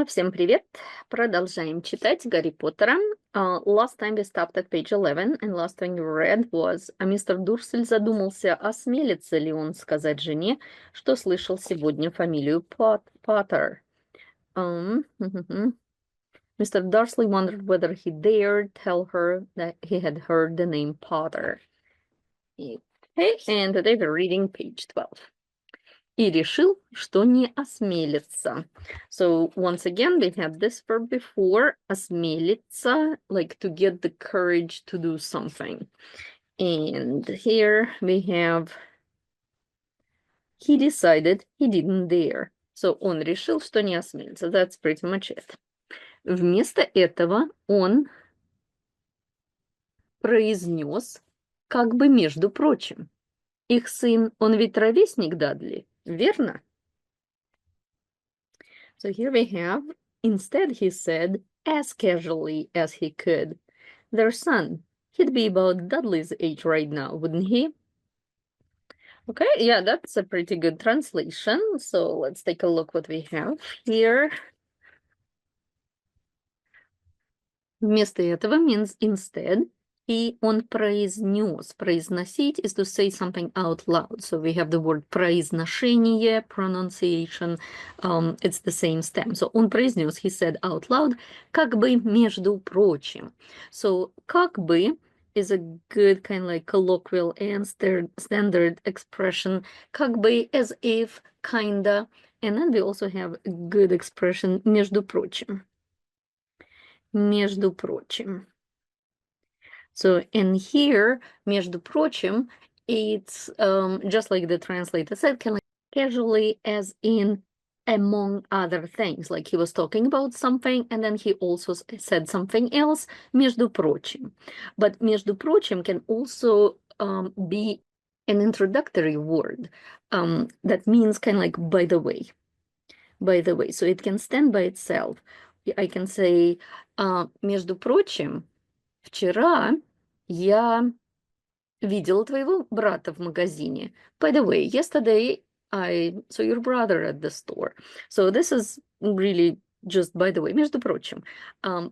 Всем привет! Продолжаем читать Гарри Поттера. Last time we stopped at page 11, and last thing we read was мистер Дурсель задумался, осмелится ли он сказать жене, что слышал сегодня фамилию Поттер. Mr. Dursley wondered whether he dared tell her that he had heard the name Potter. Okay, and today we're reading page 12. И решил, что не осмелится. So once again, we had this verb before, осмелиться, like to get the courage to do something. And here we have, he decided he didn't dare. So он решил, что не осмелится. That's pretty much it. Вместо этого он произнес, как бы между прочим. Их сын, он ведь ровесник Дадли, верно? So here we have, instead he said, as casually as he could, their son, he'd be about Dudley's age right now, wouldn't he? Okay, yeah, that's a pretty good translation. So let's take a look what we have here. Вместо этого means instead. И он произнес. Произносить is to say something out loud. So we have the word произношение, pronunciation. It's the same stem. So он произнес, he said out loud, как бы между прочим. So как бы is a good kind of like colloquial and standard expression. Как бы as if, kinda. And then we also have a good expression между прочим. Между прочим. So in here, между прочим, it's just like the translator said, kind of like casually as in among other things. Like he was talking about something, and then he also said something else, между прочим. But между прочим can also be an introductory word that means kind of like by the way. By the way, so it can stand by itself. I can say, между прочим, вчера я видела твоего брата в магазине. By the way, yesterday I saw your brother at the store. So this is really just by the way, между прочим.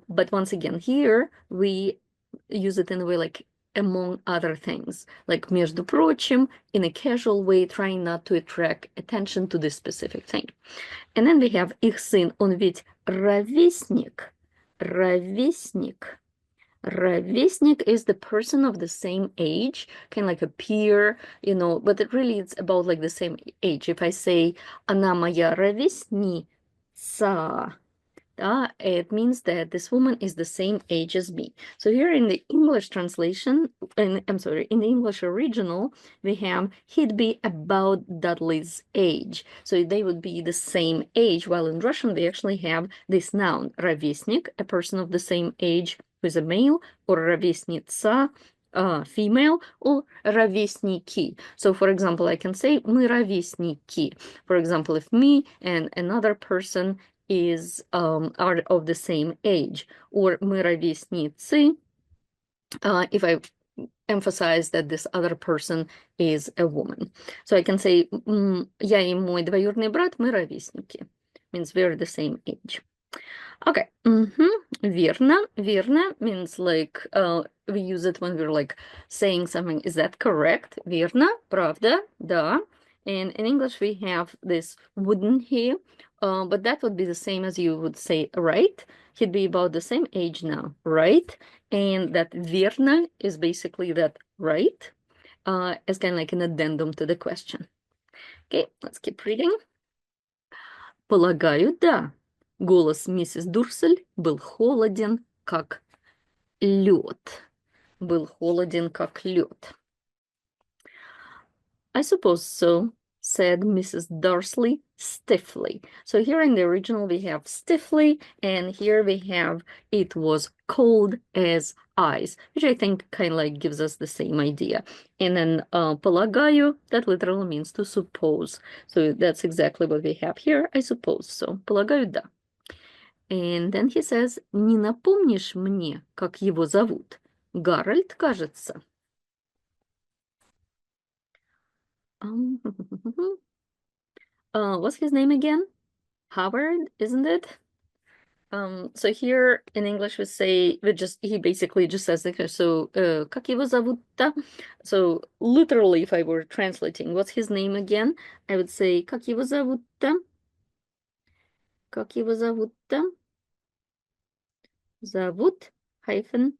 But once again, here we use it in a way like among other things. Like между прочим, in a casual way, trying not to attract attention to this specific thing. And then we have их сын, он ведь ровесник. Ровесник. Ровесник is the person of the same age, kind of like a peer, you know, but it really it's about like the same age. If I say она моя ровесница, it means that this woman is the same age as me. So here in the English translation, in the English original, we have he'd be about Dudley's age. So they would be the same age, while in Russian we actually have this noun, ровесник, a person of the same age who is a male, or ровесница, female, or ровесники. So for example, I can say мы ровесники. For example, if me and another person are of the same age, or мы ровесницы, if I emphasize that this other person is a woman. So I can say я и мой двоюродный брат, мы ровесники. Means we're the same age. Okay, верно, верно means like we use it when we're like saying something, is that correct? Верно, правда, да. And in English we have this wouldn't he, but that would be the same as you would say right. He'd be about the same age now, right? And that верно is basically that right, as kind of like an addendum to the question. Okay, let's keep reading. Полагаю, да. Голос миссис Дурсель был холоден, как лед. Был холоден, как лед. I suppose so, said Mrs. Dursley stiffly. So here in the original we have stiffly, and here we have it was cold as ice, which I think kind of like gives us the same idea. And then полагаю, that literally means to suppose. So that's exactly what we have here, I suppose so. Полагаю, да. And then he says, не напомнишь мне, как его зовут? Гарольд, кажется. What's his name again? Howard, isn't it? So here in English we say he basically just says like, so как его зовут-то? So literally if I were translating what's his name again, I would say как его зовут-то? Как его зовут-то? Зовут hyphen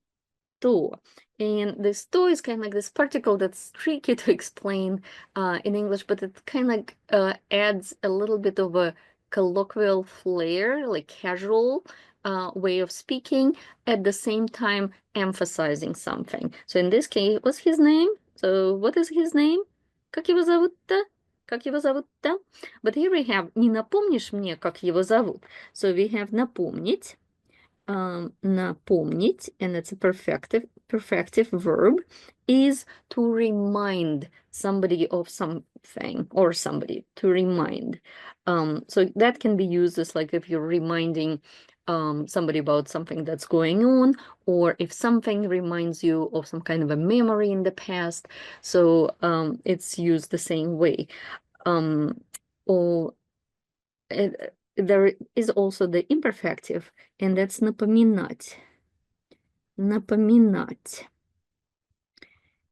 to. And this to is kind of like this particle that's tricky to explain in English, but it kind of adds a little bit of a colloquial flair, like casual way of speaking, at the same time emphasizing something. So in this case, what's his name? So what is his name? Как его зовут-то? Как его зовут-то? But here we have не напомнишь мне, как его зовут. So we have напомнить. Напомнить, and it's a perfective verb, is to remind somebody of something or somebody, to remind. So that can be used as like if you're reminding somebody about something that's going on, or if something reminds you of some kind of a memory in the past. So it's used the same way. Or there is also the imperfective, and that's напоминать. Напоминать.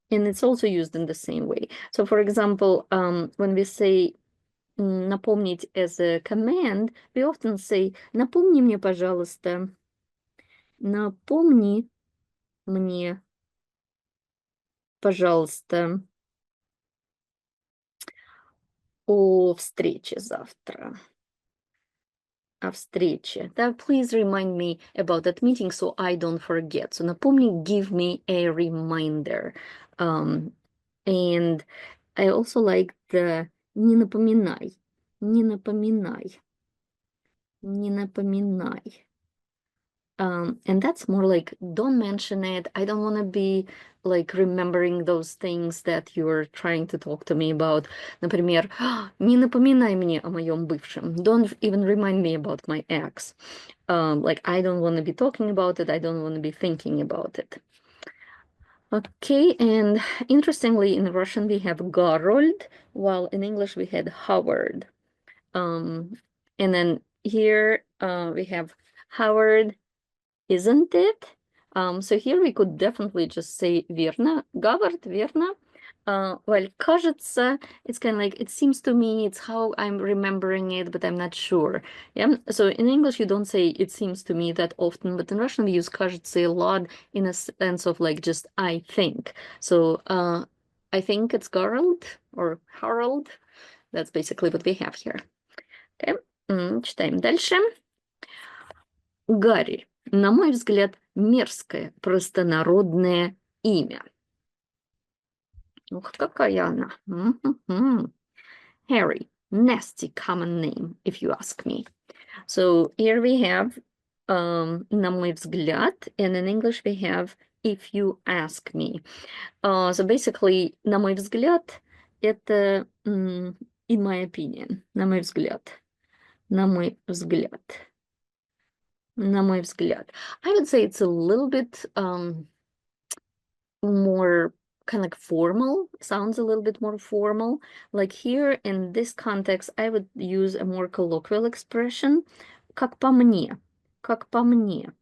And it's also used in the same way. So, for example, when we say напомнить as a command, we often say напомни мне, пожалуйста. Напомни мне, пожалуйста, о встрече завтра. О встрече. That please remind me about that meeting so I don't forget. So напомни, give me a reminder. And I also like the не напоминай. Не напоминай. Не напоминай. And that's more like, don't mention it. I don't want to be like remembering those things that you're trying to talk to me about. Например, не напоминай мне о моем бывшем. Don't even remind me about my ex. Like, I don't want to be talking about it. I don't want to be thinking about it. Okay, and interestingly, in Russian we have Garold, while in English we had Howard. And then here we have Howard, isn't it? So here we could definitely just say верно, Говард, верно. Well, кажется, it's kind of like, it seems to me, it's how I'm remembering it, but I'm not sure. Yeah. So in English, you don't say it seems to me that often, but in Russian, we use кажется a lot in a sense of like just I think. So I think it's Garald or Harold. That's basically what we have here. Okay. Читаем дальше. Гарри, на мой взгляд, мерзкое простонародное имя. Ух, какая она. Harry, nasty common name, if you ask me. So here we have, на мой взгляд, and in English we have, if you ask me. So basically, на мой взгляд, это, in my opinion, на мой взгляд, на мой взгляд. На мой взгляд. I would say it's a little bit more kind of like formal, sounds a little bit more formal. Like here in this context, I would use a more colloquial expression, как по мне, как по мне.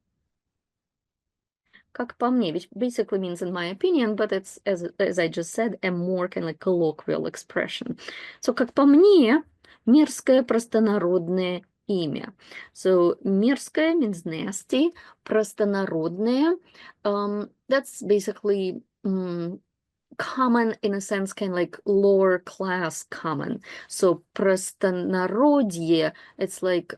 Как по мне, which basically means in my opinion, but it's, as I just said, a more kind of like colloquial expression. So как по мне, мерзкое простонародное имя. So мерзкое means nasty, простонародное, that's basically common in a sense, kind of like lower class common. So простонародье, it's like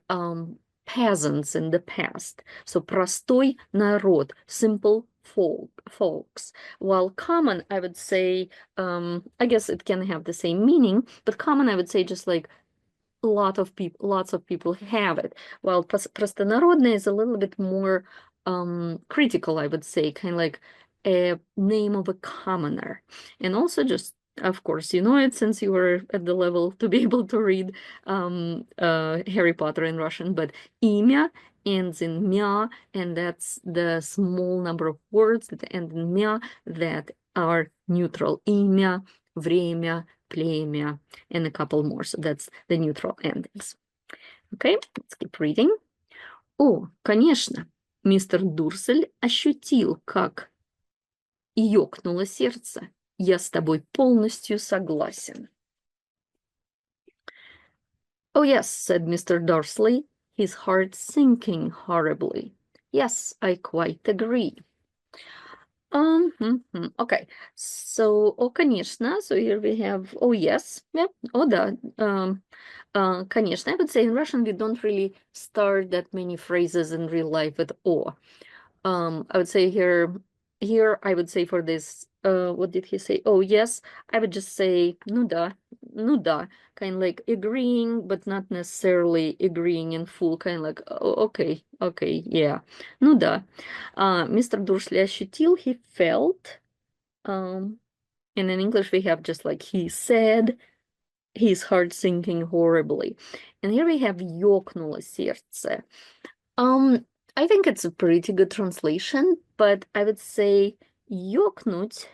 peasants in the past. So простой народ, simple folks. While common, I would say, I guess it can have the same meaning, but common, I would say just like lots of people have it. While простонародный is a little bit more critical, I would say, kind of like a name of a commoner. And also just, of course, you know it since you were at the level to be able to read Harry Potter in Russian, but имя ends in mya, and that's the small number of words that end in mya that are neutral. Имя, время, племя, and a couple more. So that's the neutral endings. Okay, let's keep reading. О, конечно, мистер Дурсель ощутил, как ёкнуло сердце. Я с тобой полностью согласен. Oh, yes, said Mr. Dursley, his heart sinking horribly. Yes, I quite agree. Okay. So, oh, конечно. So here we have, oh, yes. Yeah. Oh, да. Конечно. I would say in Russian we don't really start that many phrases in real life with "о". I would say here I would say for this, what did he say? Oh, yes. I would just say ну да, kind of like agreeing, but not necessarily agreeing in full, kind of like, oh, okay, yeah, ну да. Mr. Dursley ощутил, he felt, and in English we have just like he said, his heart sinking horribly. And here we have ёкнуло сердце. I think it's a pretty good translation, but I would say ёкнуть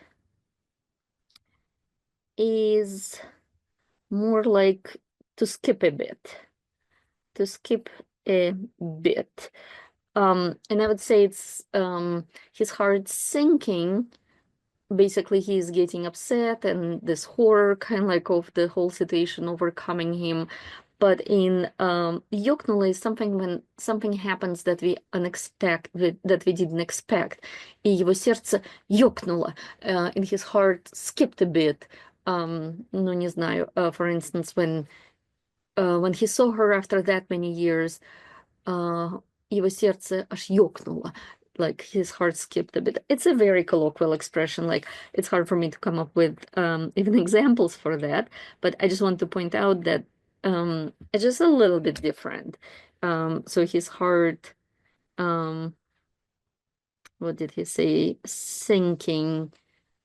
is more like to skip a bit. To skip a bit. And I would say it's his heart sinking. Basically, he's getting upset and this horror kind of like of the whole situation overcoming him. But in ёкнуло is something when something happens that we that we didn't expect. И его сердце ёкнуло, and his heart skipped a bit. Ну, не знаю, for instance, when he saw her after that many years, его сердце аж ёкнуло. Like his heart skipped a bit. It's a very colloquial expression. Like it's hard for me to come up with even examples for that. But I just want to point out that it's just a little bit different. So his heart, what did he say? Sinking.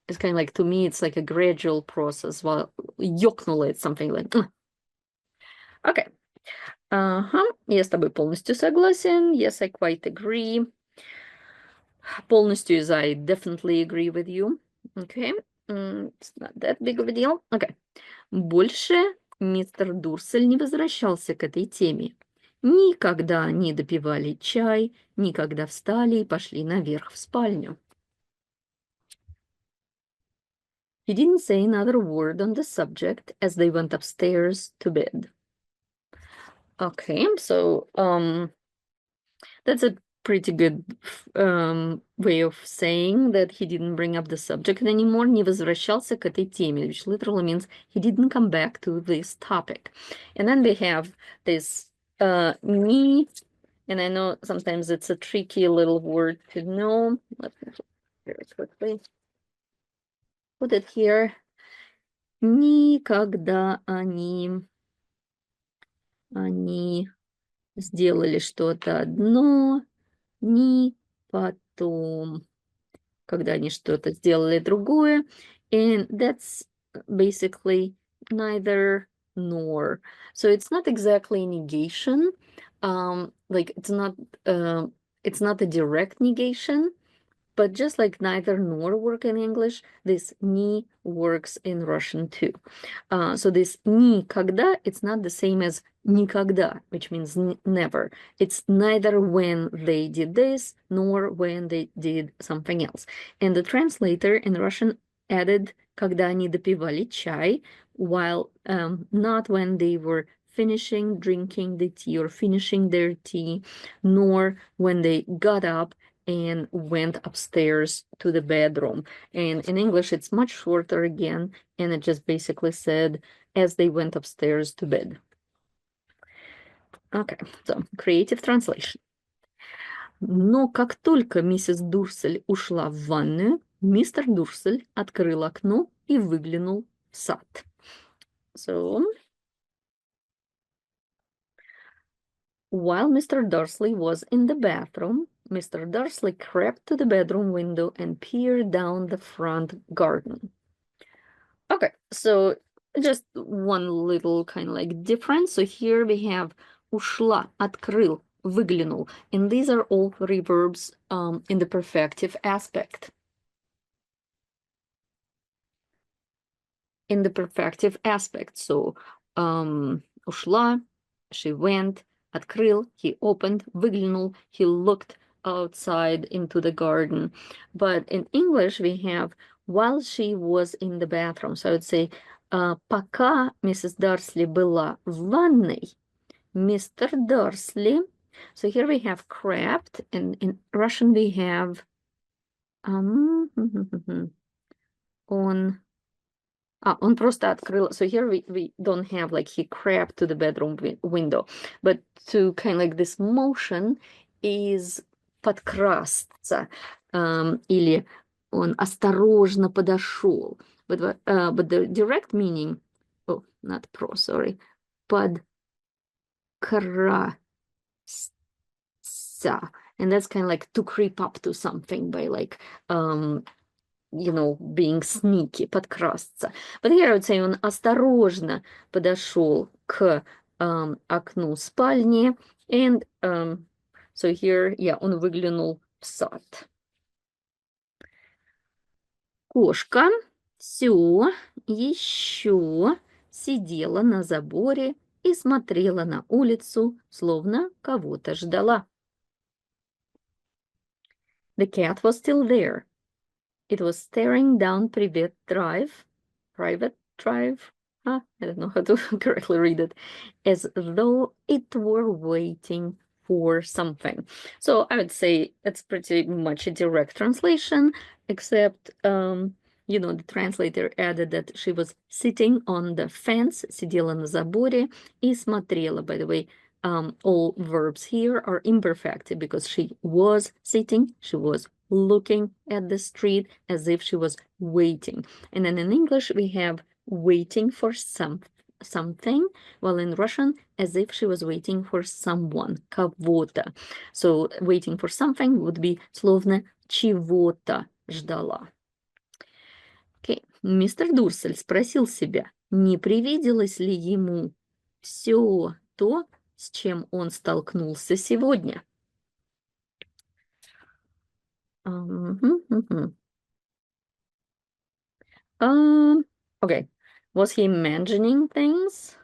It's kind of like, to me, it's like a gradual process. While ёкнуло, it's something like, okay. Ага, я с тобой полностью согласен. Yes, I quite agree. Полностью is I definitely agree with you. Okay, it's not that big of a deal. Okay. Больше мистер Дурсель не возвращался к этой теме. Никогда они допивали чай, никогда встали и пошли наверх в спальню. He didn't say another word on the subject as they went upstairs to bed. Okay, so that's a pretty good way of saying that he didn't bring up the subject anymore. Не возвращался к этой теме, which literally means he didn't come back to this topic. And then we have this не, and I know sometimes it's a tricky little word to know. Let me very quickly put it here. Никогда они сделали что-то одно, ни потом, когда они что-то сделали другое. And that's basically neither nor. So it's not exactly negation. Like it's not a direct negation, but just like neither nor work in English, this ni works in Russian too. So this никогда, it's not the same as никогда, which means never. It's neither when they did this nor when they did something else. And the translator in Russian added когда они допивали чай, while not when they were finishing drinking the tea or finishing their tea, nor when they got up and went upstairs to the bedroom. And in English, it's much shorter again, and it just basically said, as they went upstairs to bed. Okay, so creative translation. Но как только миссис Дурсель ушла в ванную, мистер Дурсель открыл окно и выглянул в сад. So, while Mr. Dursley was in the bathroom, Mr. Dursley crept to the bedroom window and peered down the front garden. Okay, so just one little kind of like difference. So here we have ушла, открыл, выглянул, and these are all three verbs in the perfective aspect. In the perfective aspect, so ушла, she went, открыл, he opened, выглянул, he looked outside into the garden. But in English we have while she was in the bathroom. So I would say пока миссис Дарсли была в ванной, мистер Дарсли. So here we have crept, and in Russian we have он просто открыл. So here we don't have like he crept to the bedroom window, but to kind of like this motion is подкрасться, или он осторожно подошел. But the direct meaning, oh, not pro, sorry, подкрасться. And that's kind of like to creep up to something by like, being sneaky, подкрасться. But here I would say он осторожно подошел к окну спальни, and so here, он выглянул в сад. Кошка все еще сидела на заборе и смотрела на улицу, словно кого-то ждала. The cat was still there. It was staring down private drive. I don't know how to correctly read it, as though it were waiting for something. So I would say it's pretty much a direct translation, except, the translator added that she was sitting on the fence, сидела на заборе и смотрела. By the way, all verbs here are imperfect because she was sitting, she was looking at the street as if she was waiting. And then in English, we have waiting for something, while in Russian, as if she was waiting for someone, кого-то. So waiting for something would be словно чего-то ждала. Okay. Мистер Дурсель спросил себя, не привиделось ли ему все то, с чем он столкнулся сегодня. Okay. Was he imagining things?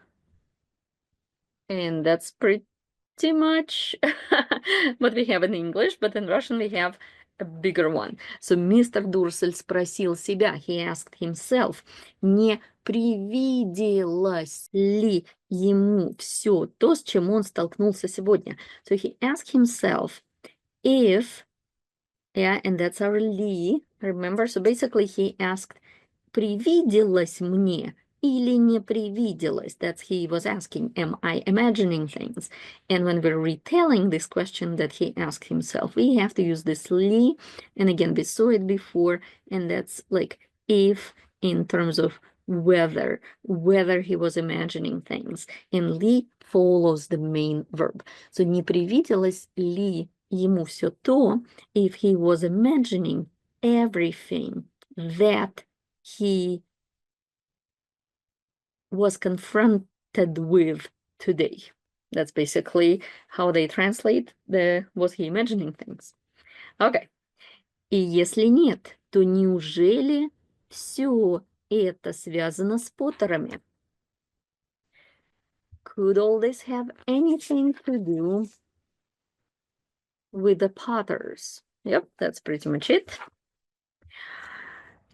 And that's pretty much what we have in English, but in Russian we have a bigger one. So Mr. Дурсель спросил себя, he asked himself, не привиделось ли ему все то, с чем он столкнулся сегодня. So he asked himself if, and that's our li, remember? So basically he asked, привиделось мне или не привиделось? That's he was asking, am I imagining things? And when we're retelling this question that he asked himself, we have to use this li, and again, we saw it before, and that's like if in terms of whether he was imagining things. And li follows the main verb. So не привиделось ли ему все то, if he was imagining everything that he was confronted with today. That's basically how they translate the was he imagining things. Okay. И если нет, то неужели все это связано с Поттерами? Could all this have anything to do with the Potters? Yep, that's pretty much it.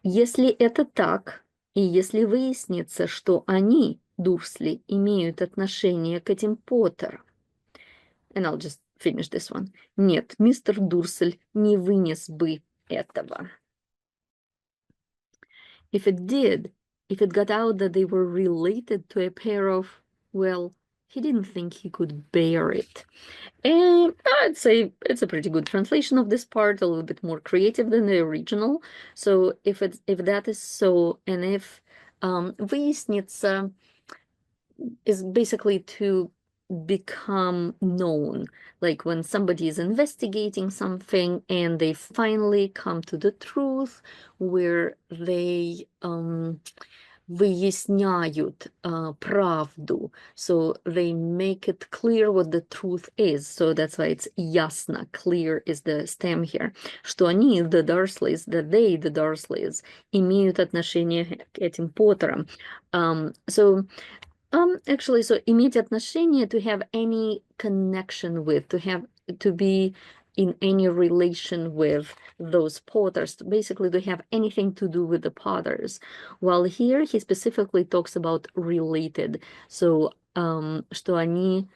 Если это так, и если выяснится, что они, Дурсли, имеют отношение к этим Поттерам. And I'll just finish this one. Нет, мистер Дурсель не вынес бы этого. If it did, if it got out that they were related to a pair of, well, he didn't think he could bear it. And I'd say it's a pretty good translation of this part, a little bit more creative than the original. So if that is so, and if выяснится is basically to become known, like when somebody is investigating something and they finally come to the truth, where they выясняют правду, so they make it clear what the truth is. So that's why it's ясно, clear is the stem here, что они, the Dursleys, that they, the Dursleys, имеют отношение к этим Поттерам. So Actually, so иметь отношение, to have any connection with, to be in any relation with those potters, basically to have anything to do with the potters. While here he specifically talks about related, so что они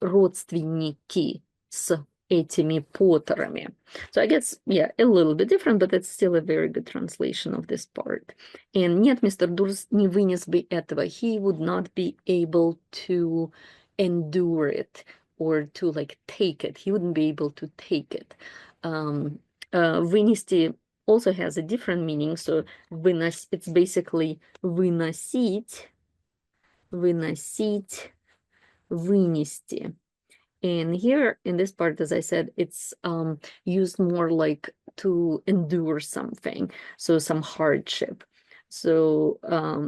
родственники с этими поттерами. So I guess, yeah, a little bit different, but it's still a very good translation of this part. And нет, мистер Дурс не вынес бы этого. He would not be able to endure it or to like take it. He wouldn't be able to take it. Вынести also has a different meaning. So it's basically выносить, вынести. And here in this part, as I said, it's used more like to endure something, so some hardship. So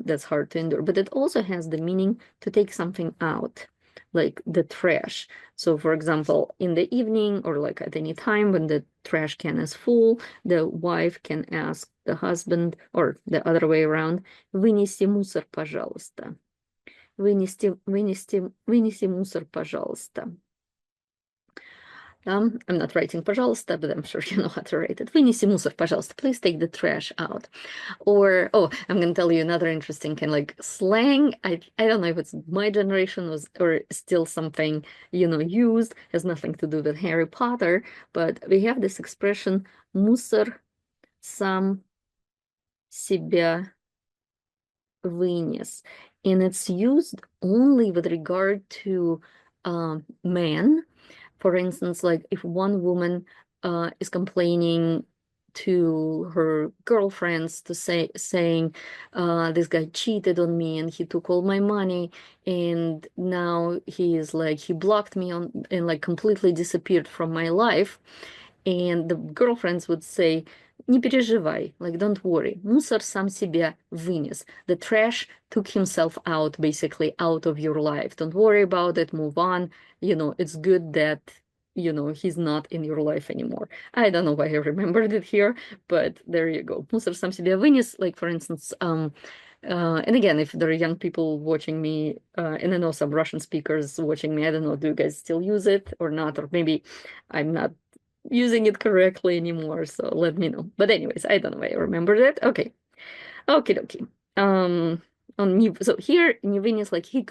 that's hard to endure. But it also has the meaning to take something out, like the trash. So for example, in the evening or like at any time when the trash can is full, the wife can ask the husband, or the other way around, вынеси мусор, пожалуйста. Вынеси мусор, пожалуйста. I'm not writing пожалуйста, but I'm sure you know how to write it. Вынеси мусор, пожалуйста. Please take the trash out. Or, oh, I'm going to tell you another interesting kind of like slang. I don't know if it's my generation was or still something, used, has nothing to do with Harry Potter, but we have this expression мусор сам себя вынес. And it's used only with regard to men. For instance, like if one woman is complaining to her girlfriends saying this guy cheated on me and he took all my money and now he blocked me and like completely disappeared from my life, and the girlfriends would say не переживай, like don't worry, мусор сам себя вынес, the trash took himself out, basically out of your life, don't worry about it, move on, it's good that he's not in your life anymore. I don't know why I remembered it here, but there you go. Мусор сам себя вынес, like for instance, and again, if there are young people watching me, and I know some Russian speakers watching me, I don't know, do you guys still use it or not? Or maybe I'm not using it correctly anymore, so let me know. But anyways, I don't know why I remembered it. Okay. Okie dokie. So here Nivin is like he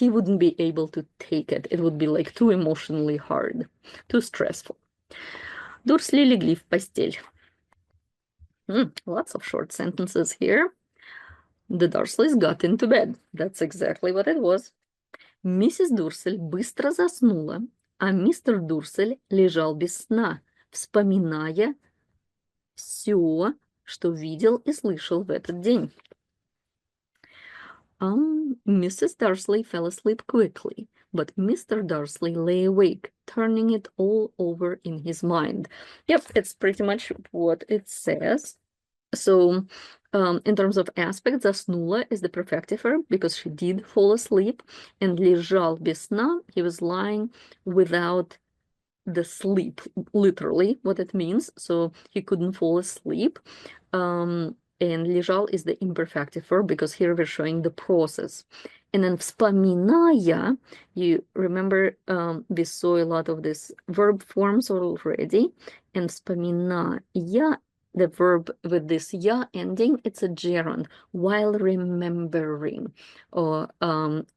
wouldn't be able to take it. It would be like too emotionally hard, too stressful. Дурсли легли в постель. Lots of short sentences here. The Dursleys got into bed. That's exactly what it was. Миссис Дурсель быстро заснула, а мистер Дурсель лежал без сна, вспоминая все, что видел и слышал в этот день. Mrs. Dursley fell asleep quickly, but Mr. Dursley lay awake, turning it all over in his mind. Yep, it's pretty much what it says. So, in terms of aspects, заснула is the perfective verb because she did fall asleep, and лежал без сна, he was lying without the sleep, literally what it means, so he couldn't fall asleep. And лежал is the imperfective verb because here we're showing the process. And then вспоминая, you remember we saw a lot of these verb forms already. And вспоминая, the verb with this ya ending, it's a gerund, while remembering or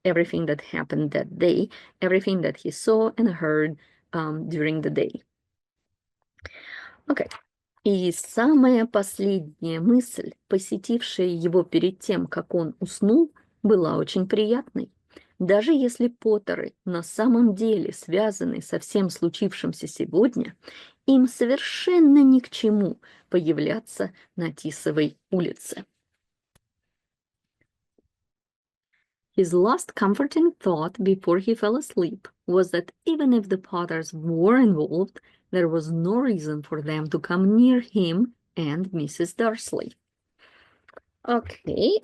everything that happened that day, everything that he saw and heard during the day. Okay. И самая последняя мысль, посетившая его перед тем, как он уснул, была очень приятной. Даже если Поттеры на самом деле связаны со всем случившимся сегодня, им совершенно ни к чему появляться на Тисовой улице. His last comforting thought before he fell asleep was that even if the Potters were involved, there was no reason for them to come near him and Mrs. Dursley. Okay,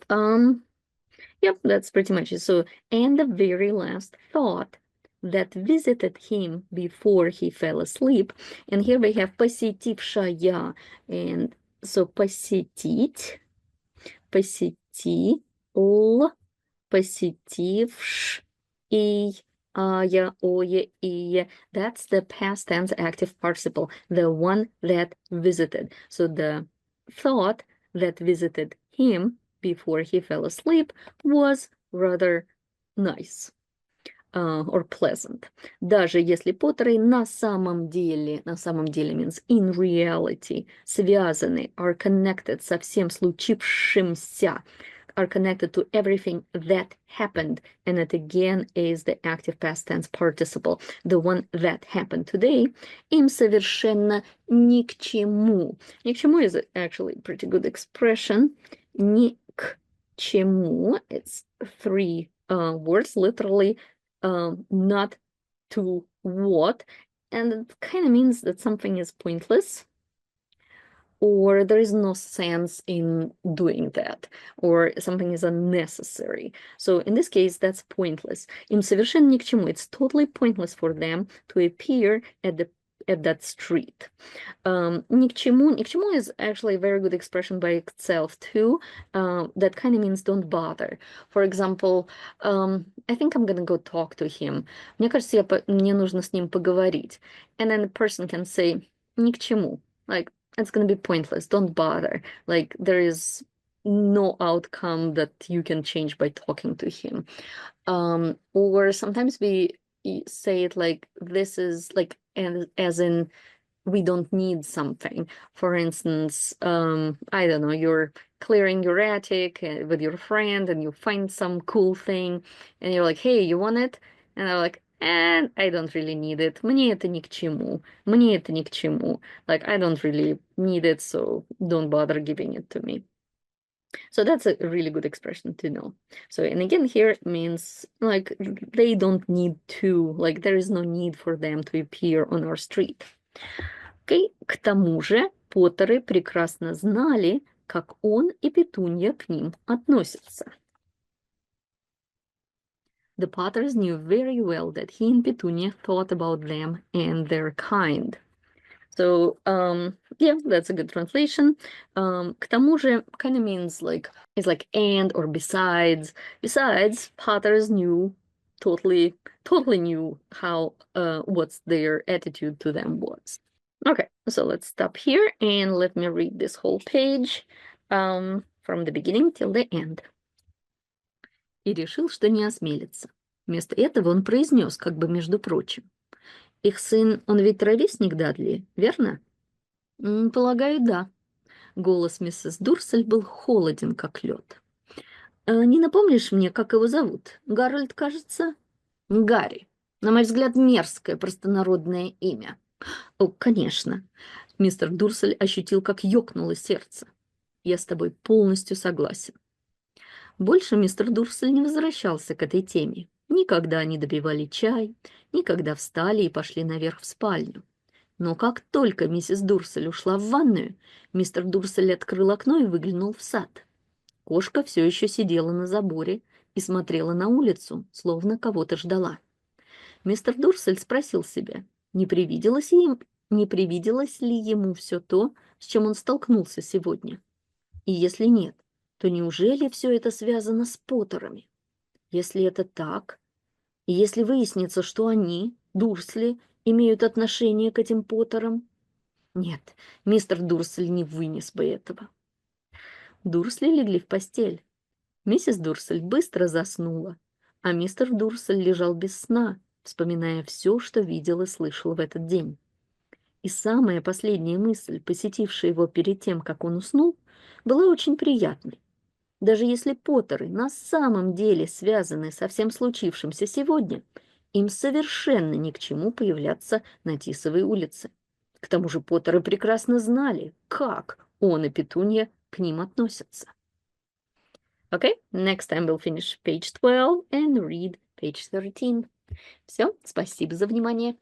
yep, that's pretty much it. So, and the very last thought that visited him before he fell asleep, and here we have посетившая, and so посетить, посетил, посетивший, ая, ое, ие. That's the past tense active participle, the one that visited. So the thought that visited him before he fell asleep was rather nice. Or pleasant. Даже если Поттеры на самом деле means in reality, связаны, are connected со всем случившимся, are connected to everything that happened, and it again is the active past tense participle, the one that happened today, им совершенно ни к чему. Ни к чему is actually a pretty good expression. Ни к чему, it's three words, literally, not to what, and it kind of means that something is pointless, or there is no sense in doing that, or something is unnecessary. So in this case, that's pointless. Им совершенно ни к чему. It's totally pointless for them to appear at that street. Ни к чему is actually a very good expression by itself too. That kind of means don't bother. For example, I think I'm gonna go talk to him. Мне кажется, мне нужно с ним поговорить. And then the person can say ни к чему. Like, it's gonna be pointless. Don't bother. Like, there is no outcome that you can change by talking to him. Or sometimes we say it like this is like, as in, we don't need something. For instance, I don't know, you're clearing your attic with your friend and you find some cool thing and you're like, hey, you want it? And they're like, and I don't really need it. Мне это ни к чему. Мне это ни к чему. Like, I don't really need it, so don't bother giving it to me. So that's a really good expression to know. So, and again, here it means like they don't need to, like there is no need for them to appear on our street. Okay? К тому же Поттеры прекрасно знали, как он и Петунья к ним относятся. The Potters knew very well that he and Petunia thought about them and their kind. So, yeah, that's a good translation. К тому же kind of means like, it's like and or besides. Besides, Potters knew, totally knew how, what's their attitude to them was. Okay, so let's stop here and let me read this whole page, from the beginning till the end. И решил, что не осмелится. Вместо этого он произнес, как бы между прочим. Их сын, он ведь ровесник Дадли, верно? Полагаю, да. Голос миссис Дурсель был холоден, как лед. Не напомнишь мне, как его зовут? Гарольд, кажется? Гарри. На мой взгляд, мерзкое простонародное имя. О, конечно. Мистер Дурсель ощутил, как ёкнуло сердце. Я с тобой полностью согласен. Больше мистер Дурсель не возвращался к этой теме. Никогда они допивали чай, никогда встали и пошли наверх в спальню. Но как только миссис Дурсель ушла в ванную, мистер Дурсель открыл окно и выглянул в сад. Кошка все еще сидела на заборе и смотрела на улицу, словно кого-то ждала. Мистер Дурсель спросил себя, не привиделось ли ему все то, с чем он столкнулся сегодня? И если нет, то неужели все это связано с Поттерами? Если это так, и если выяснится, что они, Дурсли, имеют отношение к этим Поттерам? Нет, мистер Дурсель не вынес бы этого. Дурсли легли в постель. Миссис Дурсель быстро заснула, а мистер Дурсель лежал без сна, вспоминая все, что видел и слышал в этот день. И самая последняя мысль, посетившая его перед тем, как он уснул, была очень приятной. Даже если Поттеры на самом деле связаны со всем случившимся сегодня, им совершенно ни к чему появляться на Тисовой улице. К тому же Поттеры прекрасно знали, как он и Петунья к ним относятся. Okay, next time we'll finish page 12 and read page 13. Все, спасибо за внимание.